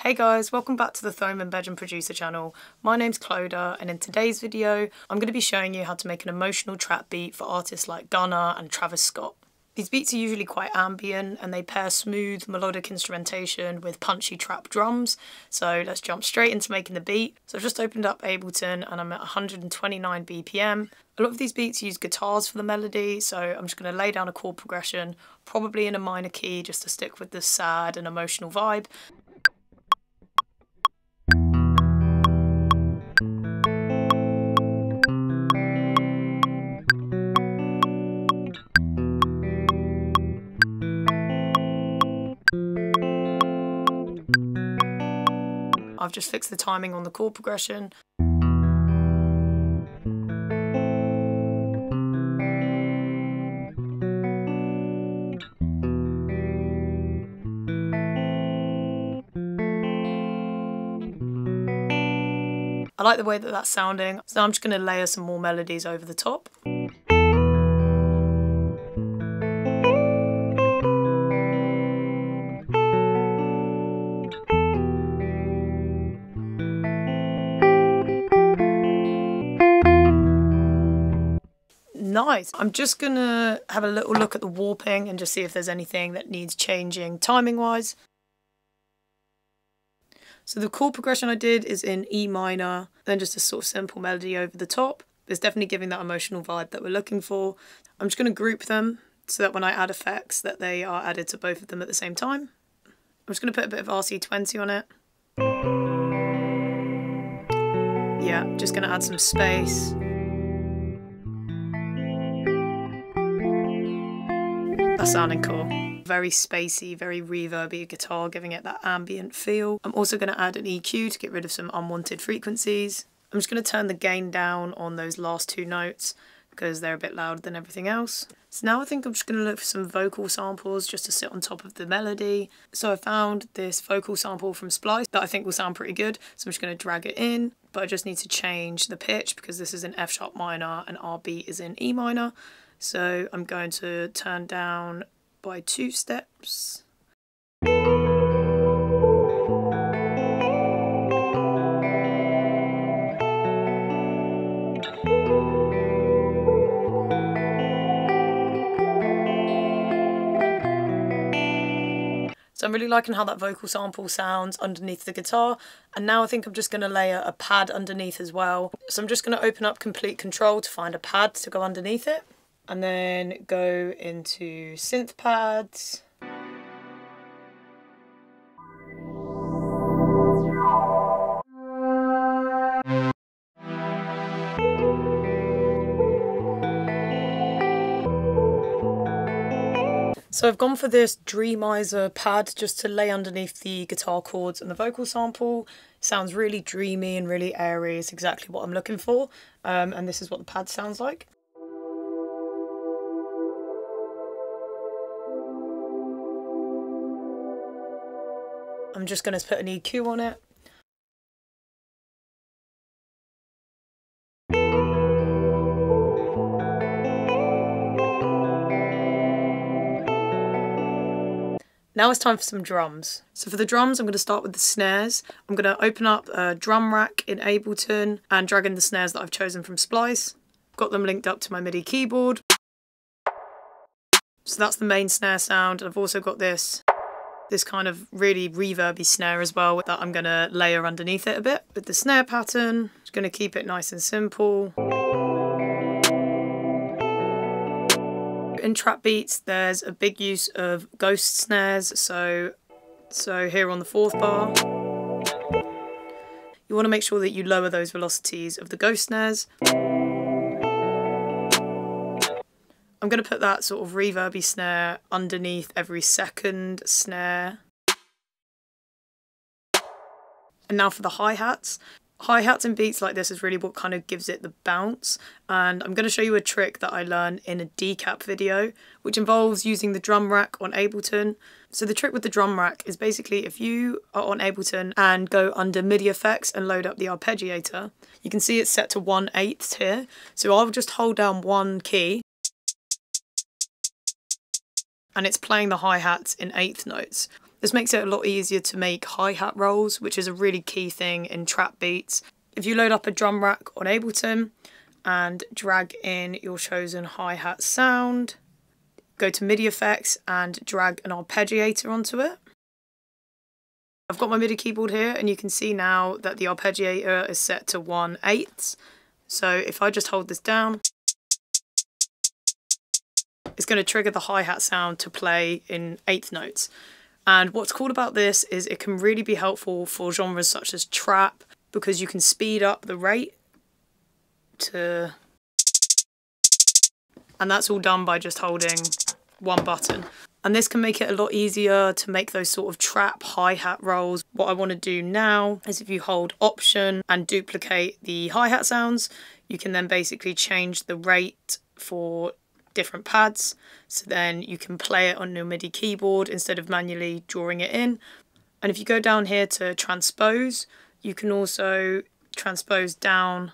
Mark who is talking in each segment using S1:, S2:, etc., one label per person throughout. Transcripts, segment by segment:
S1: Hey guys, welcome back to the Thomann Bedroom Producer channel. My name's Clodagh, and in today's video I'm going to be showing you how to make an emotional trap beat for artists like Gunna and Travis Scott. These beats are usually quite ambient and they pair smooth melodic instrumentation with punchy trap drums. So let's jump straight into making the beat. So I've just opened up Ableton and I'm at 129 BPM. A lot of these beats use guitars for the melody, so I'm just going to lay down a chord progression, probably in a minor key just to stick with the sad and emotional vibe. I've just fixed the timing on the chord progression. I like the way that that's sounding, so now I'm just going to layer some more melodies over the top. Nice. I'm just gonna have a little look at the warping and just see if there's anything that needs changing timing wise. So the chord progression I did is in E minor, then just a sort of simple melody over the top. It's definitely giving that emotional vibe that we're looking for. I'm just gonna group them so that when I add effects that they are added to both of them at the same time. I'm just gonna put a bit of RC20 on it. Yeah, just gonna add some space. That's sounding cool. Very spacey, very reverby guitar, giving it that ambient feel. I'm also going to add an EQ to get rid of some unwanted frequencies. I'm just going to turn the gain down on those last two notes because they're a bit louder than everything else. So now I think I'm just going to look for some vocal samples just to sit on top of the melody. So I found this vocal sample from Splice that I think will sound pretty good. So I'm just going to drag it in, but I just need to change the pitch because this is in F sharp minor and our beat is in E minor. So I'm going to turn down by 2 steps. So I'm really liking how that vocal sample sounds underneath the guitar, and now I think I'm just going to layer a pad underneath as well. So I'm just going to open up Complete Control to find a pad to go underneath it. And then go into synth pads. So I've gone for this Dreamizer pad just to lay underneath the guitar chords and the vocal sample. It sounds really dreamy and really airy. It's exactly what I'm looking for. And this is what the pad sounds like. I'm just going to put an EQ on it. Now it's time for some drums. So for the drums, I'm going to start with the snares. I'm going to open up a drum rack in Ableton and drag in the snares that I've chosen from Splice. Got them linked up to my MIDI keyboard. So that's the main snare sound. And I've also got this kind of really reverby snare as well that I'm going to layer underneath it a bit. With the snare pattern, just going to keep it nice and simple. In trap beats, there's a big use of ghost snares. So here on the 4th bar, you want to make sure that you lower those velocities of the ghost snares. I'm going to put that sort of reverby snare underneath every second snare. And now for the hi-hats. Hi-hats in beats like this is really what kind of gives it the bounce. And I'm going to show you a trick that I learned in a decap video, which involves using the drum rack on Ableton. So the trick with the drum rack is basically if you are on Ableton and go under MIDI effects and load up the arpeggiator, you can see it's set to 1/8 here. So I'll just hold down one key and it's playing the hi-hats in 1/8 notes. This makes it a lot easier to make hi-hat rolls, which is a really key thing in trap beats. If you load up a drum rack on Ableton and drag in your chosen hi-hat sound, go to MIDI effects and drag an arpeggiator onto it. I've got my MIDI keyboard here and you can see now that the arpeggiator is set to 1/8. So if I just hold this down, it's going to trigger the hi-hat sound to play in 1/8 notes. And what's cool about this is it can really be helpful for genres such as trap, because you can speed up the rate to... And that's all done by just holding one button. And this can make it a lot easier to make those sort of trap hi-hat rolls. What I want to do now is if you hold Option and duplicate the hi-hat sounds, you can then basically change the rate for different pads, so then you can play it on your MIDI keyboard instead of manually drawing it in. And if you go down here to transpose, you can also transpose down .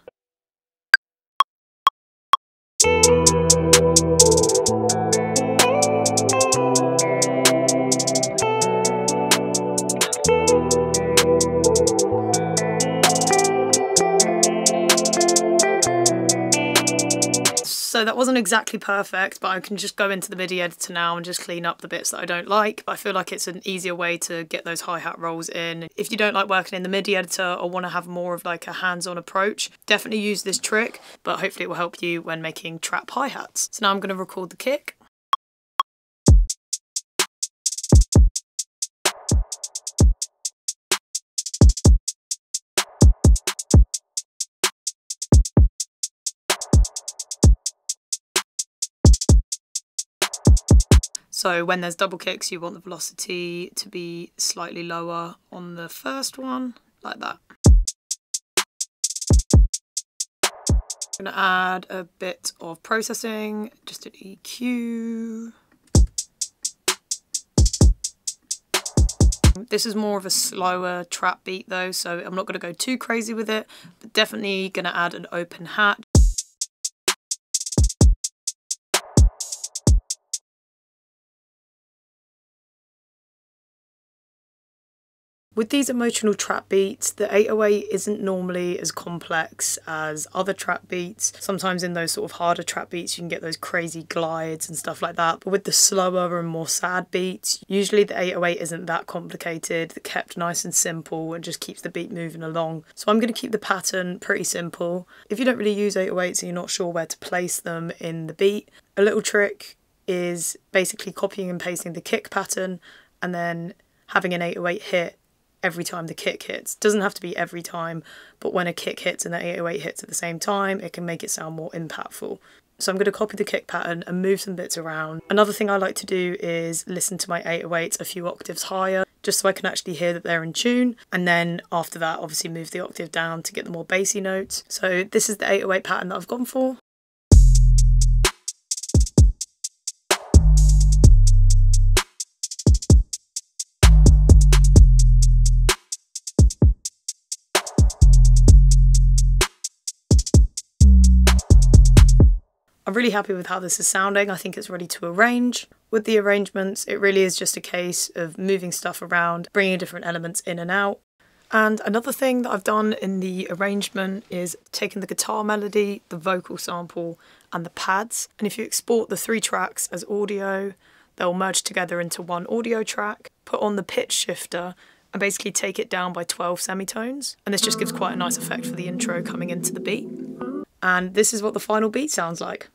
S1: So that wasn't exactly perfect, but I can just go into the MIDI editor now and just clean up the bits that I don't like. But I feel like it's an easier way to get those hi-hat rolls in. If you don't like working in the MIDI editor or want to have more of like a hands-on approach, definitely use this trick, but hopefully it will help you when making trap hi-hats. So now I'm going to record the kick. So when there's double kicks, you want the velocity to be slightly lower on the first one, like that. I'm going to add a bit of processing, just an EQ. This is more of a slower trap beat though, so I'm not going to go too crazy with it, but definitely going to add an open hat. With these emotional trap beats, the 808 isn't normally as complex as other trap beats. Sometimes in those sort of harder trap beats you can get those crazy glides and stuff like that. But with the slower and more sad beats, usually the 808 isn't that complicated. It's kept nice and simple and just keeps the beat moving along. So I'm going to keep the pattern pretty simple. If you don't really use 808s and you're not sure where to place them in the beat, a little trick is basically copying and pasting the kick pattern and then having an 808 hit every time the kick hits. Doesn't have to be every time, but when a kick hits and the 808 hits at the same time, it can make it sound more impactful. So I'm going to copy the kick pattern and move some bits around. Another thing I like to do is listen to my 808s a few octaves higher, just so I can actually hear that they're in tune. And then after that, obviously move the octave down to get the more bassy notes. So this is the 808 pattern that I've gone for. I'm really happy with how this is sounding. I think it's ready to arrange. With the arrangements, it really is just a case of moving stuff around, bringing different elements in and out. And another thing that I've done in the arrangement is taking the guitar melody, the vocal sample, and the pads. And if you export the 3 tracks as audio, they'll merge together into one audio track. Put on the pitch shifter and basically take it down by 12 semitones. And this just gives quite a nice effect for the intro coming into the beat. And this is what the final beat sounds like.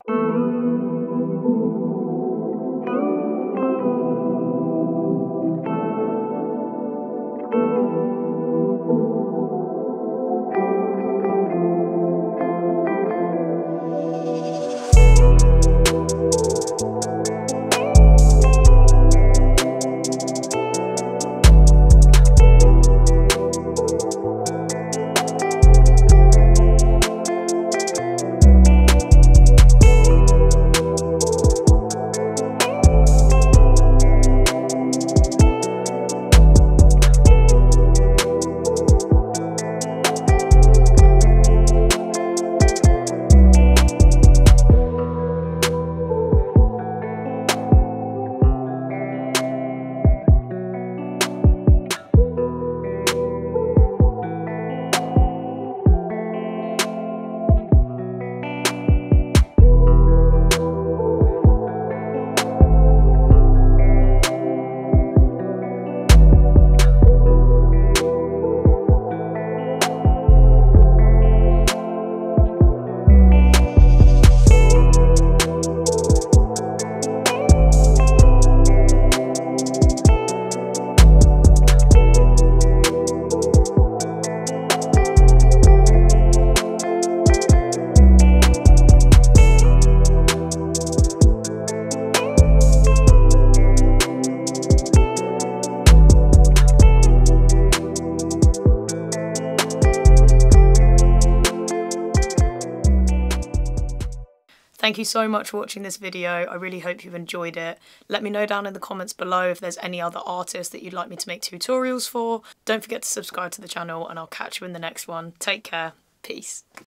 S1: Thank you so much for watching this video. I really hope you've enjoyed it. Let me know down in the comments below if there's any other artists that you'd like me to make tutorials for. Don't forget to subscribe to the channel and I'll catch you in the next one. Take care. Peace.